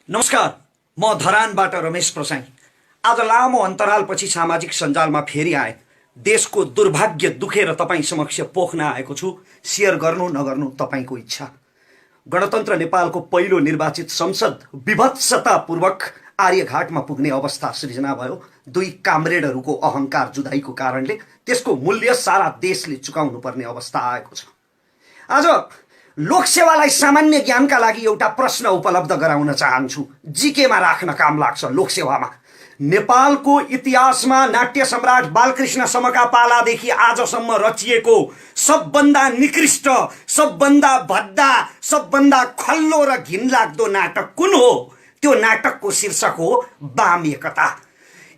नमस्कार, म धरानबाट रमेश प्रसाई। आज लामो अन्तरालपछि सामाजिक सञ्जालमा फेरि आए। देशको दुर्भाग्य दुखेर तपाईँ समक्ष पोख्न आएको छु। सेयर गर्नु नगर्नु तपाईँको इच्छा। गणतन्त्र नेपालको पहिलो निर्वाचित संसद विभत्सतापूर्वक आर्यघाटमा पुग्ने अवस्था सृजना भयो। दुई कामरेडहरूको अहङ्कार जुधाइको कारणले त्यसको मूल्य सारा देशले चुकाउनु पर्ने अवस्था आएको छ। आज लोकसेवालाई सामान्य ज्ञानका लागि एउटा प्रश्न उपलब्ध गराउन चाहन्छु। जीकेमा राख्न काम लाग्छ। लोकसेवामा नेपालको इतिहासमा नाट्य सम्राट बालकृष्णसम्मका पालादेखि आजसम्म रचिएको सबभन्दा निकृष्ट, सबभन्दा भद्दा, सबभन्दा खल्लो र घिनलाग्दो नाटक कुन हो? त्यो नाटकको शीर्षक हो वाम एकता।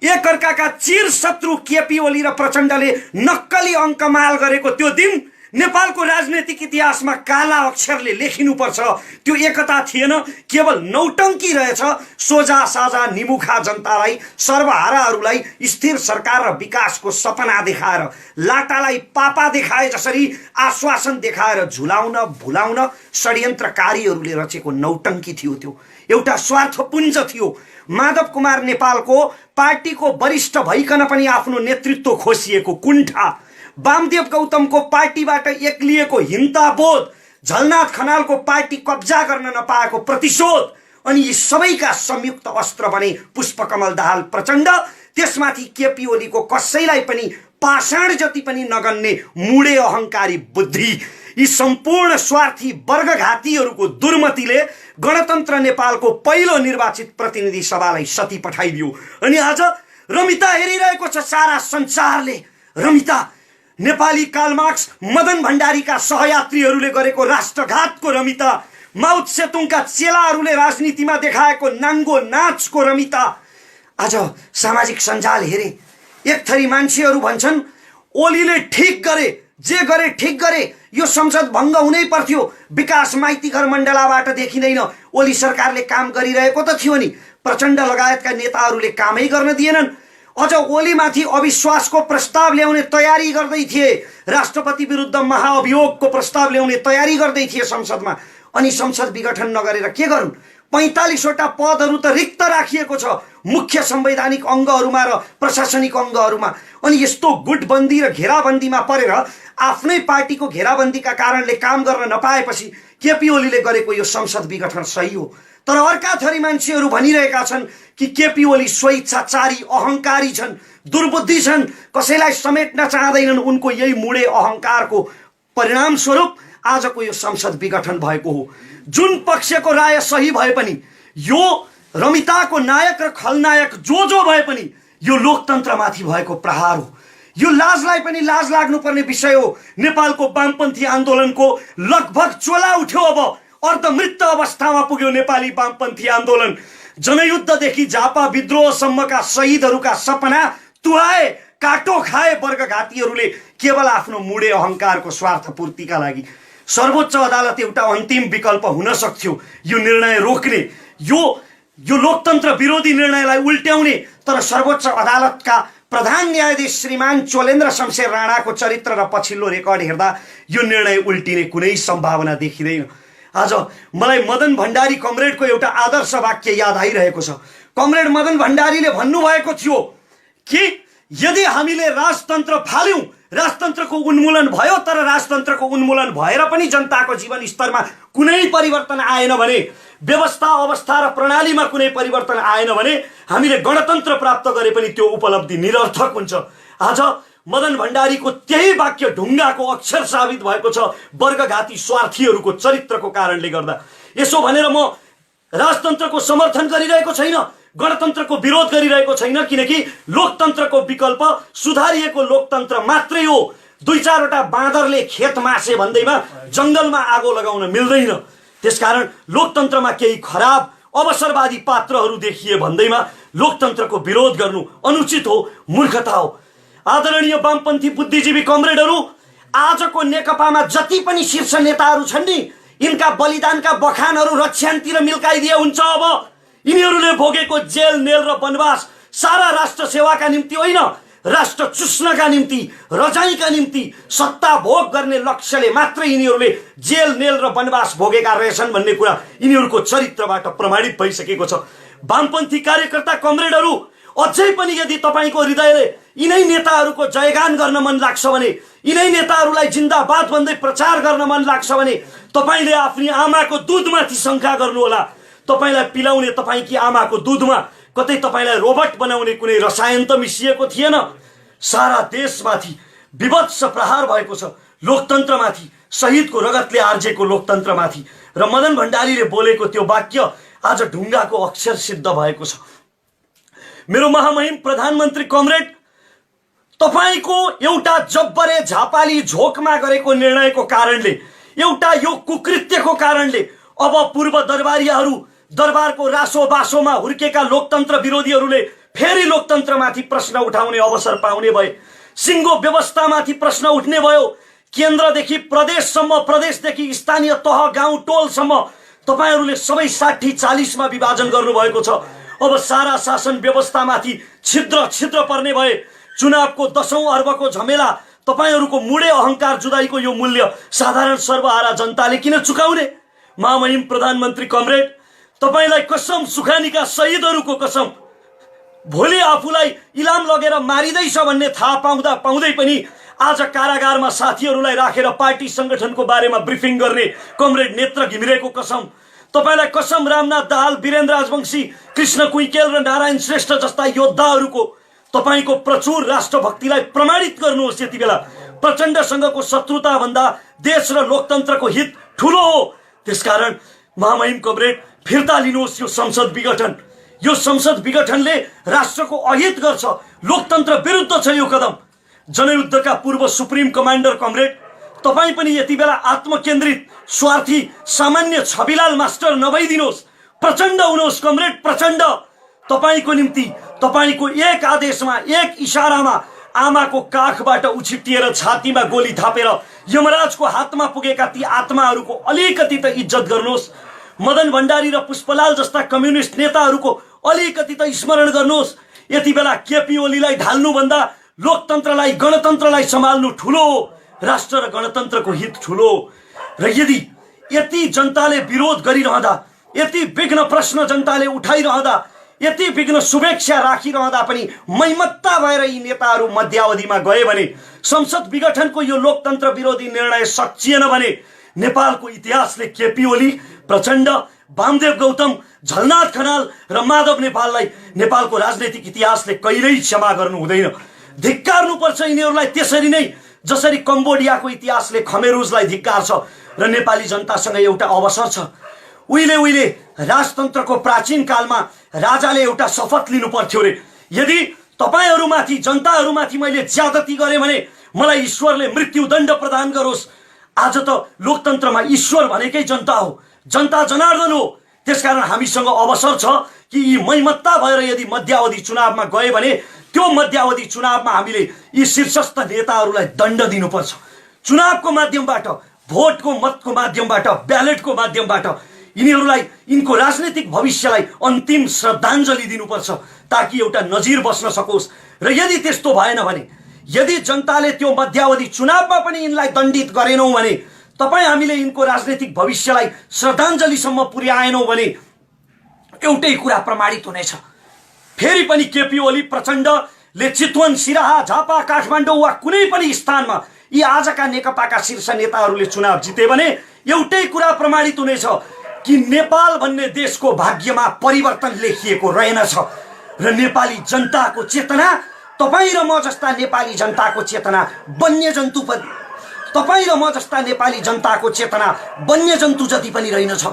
एकअर्काका चिर शत्रु केपी ओली र प्रचण्डले नक्कली अङ्कमाल गरेको त्यो दिन नेपालको राजनैतिक इतिहासमा काला अक्षरले लेखिनुपर्छ। त्यो एकता थिएन, केवल नौटङ्की रहेछ। सोझा साझा निमुखा जनतालाई, सर्वहाराहरूलाई स्थिर सरकार र विकासको सपना देखाएर, लाटालाई पापा देखाए जसरी आश्वासन देखाएर झुलाउन भुलाउन षड्यन्त्रकारीहरूले रचेको नौटङ्की थियो। त्यो एउटा स्वार्थपुञ्ज थियो। माधव कुमार नेपालको पार्टीको वरिष्ठ भइकन पनि आफ्नो नेतृत्व खोसिएको कुण्ठा, वामदेव गौतमको पार्टीबाट एक्लिएको हिंताबोध, झलनाथ खनालको पार्टी कब्जा गर्न नपाएको प्रतिशोध, अनि यी सबैका संयुक्त अस्त्र बने पुष्पकमल दाहाल प्रचण्ड। त्यसमाथि केपी ओलीको कसैलाई पनि पाषाण जति पनि नगन्ने मुडे अहङ्कारी बुद्धि। यी सम्पूर्ण स्वार्थी वर्गघातीहरूको दुर्मतिले गणतन्त्र नेपालको पहिलो निर्वाचित प्रतिनिधि सभालाई सती पठाइदियो। अनि आज रमिता हेरिरहेको छ सारा संसारले। रमिता नेपाली कार्लमार्क्स मदन भण्डारीका सहयात्रीहरूले गरेको राष्ट्रघातको रमिता, माओ सेतुङका चेलाहरूले राजनीतिमा देखाएको नाङ्गो नाचको रमिता। आज सामाजिक सञ्जाल हेरे, एक थरी मान्छेहरू भन्छन् ओलीले ठिक गरे, जे गरे ठिक गरे, यो संसद भङ्ग हुनै पर्थ्यो, विकास माइतीघर मण्डलाबाट देखिँदैन। ओली सरकारले काम गरिरहेको त थियो नि, प्रचण्ड लगायतका नेताहरूले कामै गर्न दिएनन्। अझ ओलीमाथि अविश्वासको प्रस्ताव ल्याउने तयारी गर्दै थिए, राष्ट्रपति विरुद्ध महाअभियोगको प्रस्ताव ल्याउने तयारी गर्दै थिए संसदमा। अनि संसद विघटन नगरेर के गरून्? 45वटा पदहरू त रिक्त राखिएको छ मुख्य संवैधानिक अङ्गहरूमा र प्रशासनिक अङ्गहरूमा। अनि यस्तो गुटबन्दी र घेराबन्दीमा परेर आफ्नै पार्टीको घेराबन्दीका कारणले काम गर्न नपाएपछि केपी ओलीले गरेको यो संसद विघटन सही हो। तर अर्का थरी मान्छेहरू भनिरहेका छन् कि केपी ओली स्वेच्छाचारी अहङ्कारी छन्, दुर्बुद्धि छन्, कसैलाई समेट्न चाहँदैनन्। उनको यही मुडे अहङ्कारको परिणामस्वरूप आजको यो संसद विघटन भएको हो। जुन पक्षको राय सही भए पनि, यो रमिताको नायक र खलनायक जो भए पनि यो लोकतन्त्रमाथि भएको प्रहार हो। यो लाजलाई पनि लाज लाग्नुपर्ने विषय हो। नेपालको वामपन्थी आन्दोलनको लगभग चोला उठ्यो। अब अर्धमृत अवस्थामा पुग्यो नेपाली वामपन्थी आन्दोलन। जनयुद्धदेखि झापा विद्रोहसम्मका शहीदहरूका सपना तुहाए, काटो खाए वर्गघातीहरूले केवल आफ्नो मुडे अहङ्कारको स्वार्थपूर्तिका लागि। सर्वोच्च अदालत एउटा अन्तिम विकल्प हुन सक्थ्यो यो निर्णय रोक्ने, यो लोकतन्त्र विरोधी निर्णयलाई उल्ट्याउने। तर सर्वोच्च अदालतका प्रधान न्यायाधीश श्रीमान चोलेन्द्र शमशेर राणाको चरित्र र पछिल्लो रेकर्ड हेर्दा यो निर्णय उल्टिने कुनै सम्भावना देखिँदैन। आज मलाई मदन भण्डारी कमरेडको एउटा आदर्श वाक्य याद आइरहेको छ। कमरेड मदन भण्डारीले भन्नुभएको थियो कि यदि हामीले राजतन्त्र फाल्यौं, राजतन्त्रको उन्मूलन भयो, तर राजतन्त्रको उन्मूलन भएर पनि जनताको जीवन स्तरमा कुनै परिवर्तन आएन भने, व्यवस्था अवस्था र प्रणालीमा कुनै परिवर्तन आएन भने हामीले गणतन्त्र प्राप्त गरे पनि त्यो उपलब्धि निरर्थक हुन्छ। आज मदन भण्डारीको त्यही वाक्य ढुङ्गाको अक्षर साबित भएको छ वर्गघाती स्वार्थीहरूको चरित्रको कारणले गर्दा। यसो भनेर म राजतन्त्रको समर्थन गरिरहेको छैन, गणतन्त्रको विरोध गरिरहेको छैन, किनकि लोकतन्त्रको विकल्प सुधारिएको लोकतन्त्र मात्रै हो। दुई चारवटा बाँदरले खेत मासे भन्दैमा जङ्गलमा आगो लगाउन मिल्दैन। त्यसकारण लोकतन्त्रमा केही खराब अवसरवादी पात्रहरू देखिए भन्दैमा लोकतन्त्रको विरोध गर्नु अनुचित हो, मूर्खता हो। आदरणीय वामपन्थी बुद्धिजीवी कमरेडहरू, आजको नेकपामा जति पनि शीर्ष नेताहरू छन् नि, यिनका बलिदानका बखानहरू रक्षान्तिर मिल्काइदिए हुन्छ। अब यिनीहरूले भोगेको जेल, नेल र वनवास सारा राष्ट्र सेवाका निम्ति होइन, राष्ट्र चुस्नका निम्ति, रजाइका निम्ति, सत्ता भोग गर्ने लक्ष्यले मात्रै यिनीहरूले जेल नेल र वनवास भोगेका रहेछन् भन्ने कुरा यिनीहरूको चरित्रबाट प्रमाणित भइसकेको छ। वामपन्थी कार्यकर्ता कमरेडहरू, अझै पनि यदि तपाईँको हृदयले यिनै नेताहरूको जयगान गर्न मन लाग्छ भने, यिनै नेताहरूलाई जिन्दाबाद भन्दै प्रचार गर्न मन लाग्छ भने तपाईँले आफ्नी आमाको दुधमाथि शङ्का गर्नुहोला। तपाईँलाई पिलाउने तपाईँकी आमाको दुधमा कतै तपाईँलाई रोबोट बनाउने कुनै रसायन त मिसिएको थिएन। सारा देशमाथि विभत्स प्रहार भएको छ, लोकतन्त्रमाथि, शहीदको रगतले आर्जेको लोकतन्त्रमाथि। र मदन भण्डारीले बोलेको त्यो वाक्य आज ढुङ्गाको अक्षर सिद्ध भएको छ। मेरो महामहिम प्रधानमन्त्री कमरेड, तपाईको एउटा जब्बरे झापाली झोकमा गरेको निर्णयको कारणले, एउटा यो कुकृत्यको कारणले अब पूर्व दरबारियाहरू, दरबारको रासो बासोमा हुर्केका लोकतन्त्र विरोधीहरूले फेरि लोकतन्त्रमाथि प्रश्न उठाउने अवसर पाउने भए। सिङ्गो व्यवस्थामाथि प्रश्न उठ्ने भयो। केन्द्रदेखि प्रदेशसम्म, प्रदेशदेखि स्थानीय तह, गाउँ, टोलसम्म तपाईहरूले सबै 60-40 मा विभाजन गर्नुभएको छ। अब सारा शासन व्यवस्थामाथि छिद्र छिद्र पर्ने भए। चुनावको 10औं अर्बको झमेला, तपाईहरूको मुडे अहंकार जुदाईको यो मूल्य साधारण सर्वहारा जनताले किन चुकाउने? महामहिम प्रधानमन्त्री कमरेड, तपाईलाई कसम, सुखानीका शहीदहरूको कसम, भोलि आफूलाई इलाम लगेर मारिँदैछ भन्ने थाहा पाउँदै पनि आज कारागारमा साथीहरूलाई राखेर पार्टी संगठनको बारेमा ब्रिफिङ गर्ने कमरेड नेत्र घिमिरेको कसम, तपाईलाई कसम, रामनाथ दाहाल, वीरेन्द्र राजवंशी, कृष्ण कुइकेल र नारायण श्रेष्ठ जस्ता योद्धाहरूको तपाईको प्रचुर राष्ट्रभक्तिलाई प्रमाणित गर्नुहोस्। यति बेला प्रचण्डसँगको शत्रुता भन्दा देश र लोकतन्त्रको हित ठूलो हो। त्यसकारण महामहिम कमरेड, फिर्ता लिनुहोस् यो संसद विघटन। यो संसद विघटनले राष्ट्रको अहित गर्छ, लोकतन्त्र विरुद्ध छ यो कदम। जनयुद्धका पूर्व सुप्रिम कमान्डर कमरेड, तपाईं पनि यति बेला आत्मकेन्द्रित, स्वार्थी, सामान्य छविलाल मास्टर नभइदिनुहोस्। प्रचण्ड हुनुहोस् कमरेड, प्रचण्ड। तपाईको निम्ति, तपाईको एक आदेशमा, एक इशारामा आमाको काखबाट उछिटिएर छातीमा गोली थापेर यमराजको हातमा पुगेका ती आत्माहरूको अलिकति त इज्जत गर्नुहोस्। मदन भण्डारी र पुष्पलाल जस्ता कम्युनिस्ट नेताहरूको अलिकति त स्मरण गर्नुहोस्। यति बेला केपी ओलीलाई ढाल्नुभन्दा लोकतन्त्रलाई, गणतन्त्रलाई सम्हाल्नु ठूलो हो। राष्ट्र र गणतन्त्रको हित ठूलो हो। र यति जनताले विरोध गरिरहँदा, यति विघ्न प्रश्न जनताले उठाइरहँदा, यति विघ्न शुभेच्छा राखिरहँदा पनि मैमत्ता भएर यी नेताहरू मध्यावधिमा गए भने, संसद विघटनको यो लोकतन्त्र विरोधी निर्णय सकिएन भने नेपालको इतिहासले केपी ओली, प्रचण्ड, वामदेव गौतम, झलनाथ खनाल र माधव नेपाललाई नेपालको राजनैतिक इतिहासले कहिल्यै क्षमा गर्नु हुँदैन। धिक्कार्नुपर्छ यिनीहरूलाई, त्यसरी नै जसरी कम्बोडियाको इतिहासले खमेरुजलाई धिक्कार्छ। र नेपाली जनतासँग एउटा अवसर छ। उहिले राजतन्त्रको प्राचीन कालमा राजाले एउटा शपथ लिनु पर्थ्यो रे, यदि तपाईहरूमाथि, जनताहरूमाथि मैले ज्यादती गरेँ भने मलाई ईश्वरले मृत्युदण्ड प्रदान गरोस्। आज त लोकतन्त्रमा ईश्वर भनेकै जनता हो, जनता जनार्दन हो। त्यसकारण हामीसँग अवसर छ कि यी मैमत्ता भएर यदि मध्यावधि चुनावमा गए भने त्यो मध्यावधि चुनावमा हामीले यी शीर्षस्थ नेताहरूलाई दण्ड दिनुपर्छ। चुनावको माध्यमबाट, भोटको मतको माध्यमबाट, ब्यालेटको माध्यमबाट यिनीहरूलाई, यिनको राजनीतिक भविष्यलाई अन्तिम श्रद्धाञ्जली दिनुपर्छ ताकि एउटा नजिर बस्न सकोस्। र यदि त्यस्तो भएन भने, यदि जनताले त्यो मध्यावधि चुनावमा पनि यिनलाई दण्डित गरेनौँ भने, तपाईँ हामीले यिनको राजनीतिक भविष्यलाई श्रद्धाञ्जलीसम्म पुर्याएनौँ भने एउटै कुरा प्रमाणित हुनेछ। फेरि पनि केपी ओली, प्रचण्डले चितवन, सिराहा, झापा, काठमाडौँ वा कुनै पनि स्थानमा यी आजका नेकपाका शीर्ष नेताहरूले चुनाव जिते भने एउटै कुरा प्रमाणित हुनेछ कि नेपाल भन्ने देशको भाग्यमा परिवर्तन लेखिएको रहेनछ। र नेपाली जनताको चेतना, तपाईँ र म जस्ता नेपाली जनताको चेतना वन्यजन्तु पनि, तपाईँ र म जस्ता नेपाली जनताको चेतना वन्यजन्तु जति पनि रहेनछ।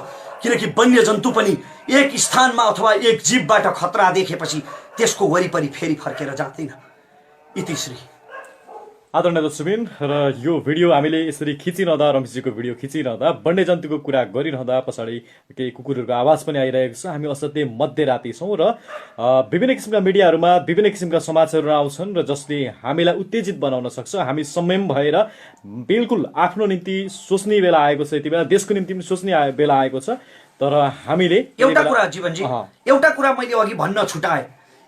किनकि वन्यजन्तु पनि एक स्थानमा अथवा एक जीवबाट खतरा देखेपछि त्यसको वरिपरि फेरि फर्केर जाँदैन। इतिश्री। आदरणीय दर्शकबिन, र यो भिडियो हामीले यसरी खिचिरहँदा, रमेशजीको भिडियो खिचिरहँदा, वन्यजन्तुको कुरा गरिरहँदा पछाडि केही कुकुरहरूको आवाज पनि आइरहेको छ। हामी असाध्यै मध्यराति छौँ र विभिन्न किसिमका मिडियाहरूमा विभिन्न किसिमका समाचारहरू आउँछन् र जसले हामीलाई उत्तेजित बनाउन सक्छ। हामी संयम भएर बिल्कुल आफ्नो निम्ति सोच्ने बेला आएको छ, यति बेला देशको निम्ति पनि सोच्ने बेला आएको छ। तर हामीले एउटा कुरा जीवनजी, एउटा कुरा मैले अघि भन्न छुटाएँ,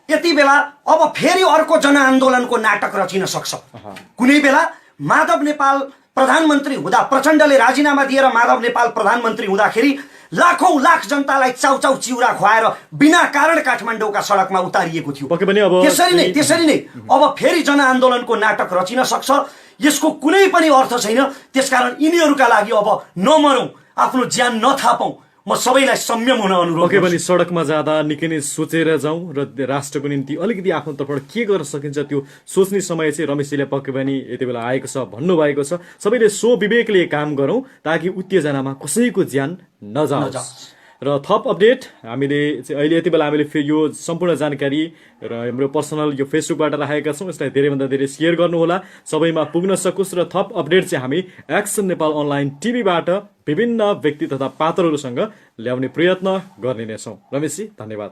यति बेला अब फेरि अर्को जनआन्दोलनको नाटक रचिन सक्छ। कुनै बेला माधव नेपाल प्रधानमन्त्री हुँदा, प्रचण्डले राजीनामा दिएर माधव नेपाल प्रधानमन्त्री हुँदाखेरि लाखौं लाख जनतालाई चाउचाउ चिउरा खुवाएर बिना कारण काठमाडौँका सडकमा उतारिएको थियो। त्यसरी नै अब फेरि जनआन्दोलनको नाटक रचिन सक्छ। यसको कुनै पनि अर्थ छैन। त्यसकारण यिनीहरूका लागि अब नमरौँ, आफ्नो ज्यान नथापौँ। म सबैलाई संयम हुन अनुरोध पक्कै पनि सडकमा जाँदा निकै नै सोचेर जाउँ र राष्ट्रको निम्ति अलिकति आफ्नो तर्फबाट के गर्न सकिन्छ त्यो सोच्ने समय चाहिँ रमेशजीले पक्कै पनि यति बेला आएको छ, भन्नुभएको छ। सबैले स्वविवेकले काम गरौँ ताकि उत्तेजनामा कसैको ज्यान नजाओस्। र थप अपडेट हामीले अहिले यति बेला हामीले यो सम्पूर्ण जानकारी र हाम्रो पर्सनल यो फेसबुकबाट राखेका छौँ। यसलाई धेरैभन्दा धेरै सेयर गर्नुहोला, सबैमा पुग्न सकोस्। र थप अपडेट चाहिँ हामी एक्सन नेपाल अनलाइन टिभीबाट विभिन्न व्यक्ति तथा पात्रहरूसँग ल्याउने प्रयत्न गर्ने नै छौँ। रमेशजी धन्यवाद।